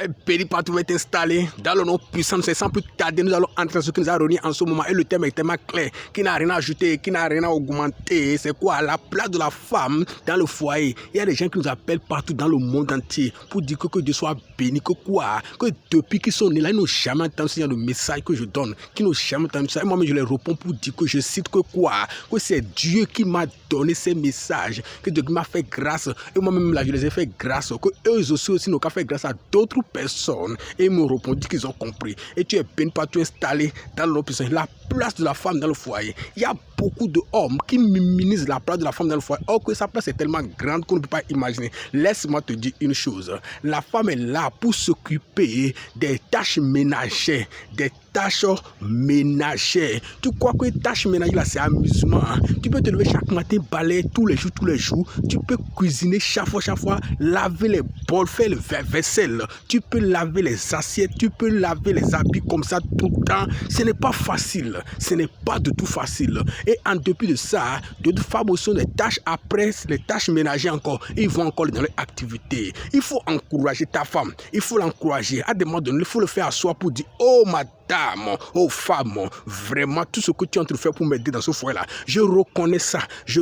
Soyez bénis partout, être installé dans le nom puissant. C'est sans plus tarder, nous allons entrer dans ce qui nous a réunis en ce moment. Et le thème est tellement clair, qui n'a rien à ajouter, qui n'a rien à augmenter. C'est quoi? La place de la femme dans le foyer. Il y a des gens qui nous appellent partout dans le monde entier pour dire que Dieu soit béni, que quoi? Que depuis qu'ils sont nés là, ils n'ont jamais entendu ce genre de message que je donne, qui n'ont jamais entendu ça. Et moi-même, je les réponds pour dire que je cite que quoi? Que c'est Dieu qui m'a donné ces messages, que Dieu m'a fait grâce. Et moi-même, là, je les ai fait grâce. Que eux aussi n'ont qu'à faire grâce à d'autres personnes. Et ils m'ont répondu qu'ils ont compris. Et tu es béni partout installé dans le puissant. La place de la femme dans le foyer. Il y a beaucoup d'hommes qui minimisent la place de la femme dans le foyer. Or que sa place est tellement grande qu'on ne peut pas imaginer. Laisse-moi te dire une chose. La femme est là pour s'occuper des tâches ménagères, des tâches ménagères. Tu crois que les tâches ménagères là c'est amusement? Tu peux te lever chaque matin, balayer tous les jours. Tu peux cuisiner chaque fois, laver les bols, faire le vaisselle. Tu peux laver les assiettes, tu peux laver les habits comme ça tout le temps. Ce n'est pas facile. Ce n'est pas du tout facile. Et en dépit de ça, d'autres femmes aussi ont des tâches après, les tâches ménagères encore. Ils vont encore dans leur activité. Il faut encourager ta femme. Il faut l'encourager. À des moments donnés, il faut le faire à soi pour dire, oh madame, oh femme, vraiment tout ce que tu es en train de faire pour m'aider dans ce foyer-là, je reconnais ça. Je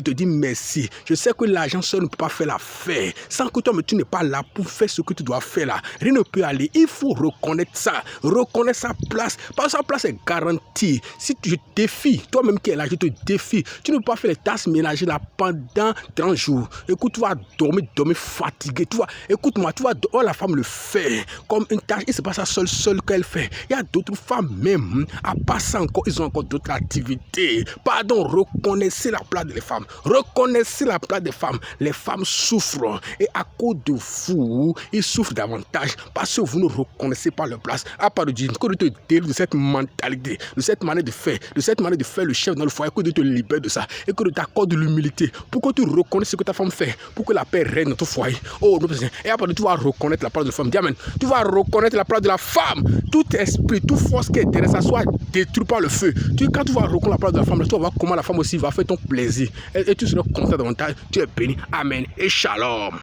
te dis merci. Je sais que l'argent seul ne peut pas faire l'affaire. Sans que toi, mais tu n'es pas là pour faire ce que tu dois faire là. Rien ne peut aller. Il faut reconnaître ça. Reconnaître sa place. Parce que sa place est garantie. Si je te défie, toi-même qui es là, je te défie. Tu ne peux pas faire les tâches ménagères là pendant 30 jours. Écoute, tu vas dormir fatigué. Écoute-moi, tu vas oh, la femme le fait comme une tâche. Et c'est pas ça seule qu'elle fait. Il y a d'autres femmes même. À part ça encore, ils ont encore d'autres activités. Pardon, reconnaissez la place des femmes. Reconnaissez la place des femmes. Les femmes souffrent. Et à cause de vous, ils souffrent davantage. Parce que vous ne reconnaissez pas leur place. À part de Dieu, que Dieu te délivre de cette mentalité, de cette manière de faire, le chef dans le foyer, que Dieu te libère de ça. Et que Dieu t'accorde de l'humilité. Pour que tu reconnaisses ce que ta femme fait. Pour que la paix règne dans ton foyer. Oh, et après, tu vas reconnaître la place de la femme. Dis amen. Tu vas reconnaître la place de la femme. Tout esprit, toute force qui est derrière ça soit détruit par le feu. Quand tu vas reconnaître la place de la femme, tu vas voir comment la femme aussi va faire ton plaisir. Et tu seras content davantage. Tu es béni. Amen. Et shalom.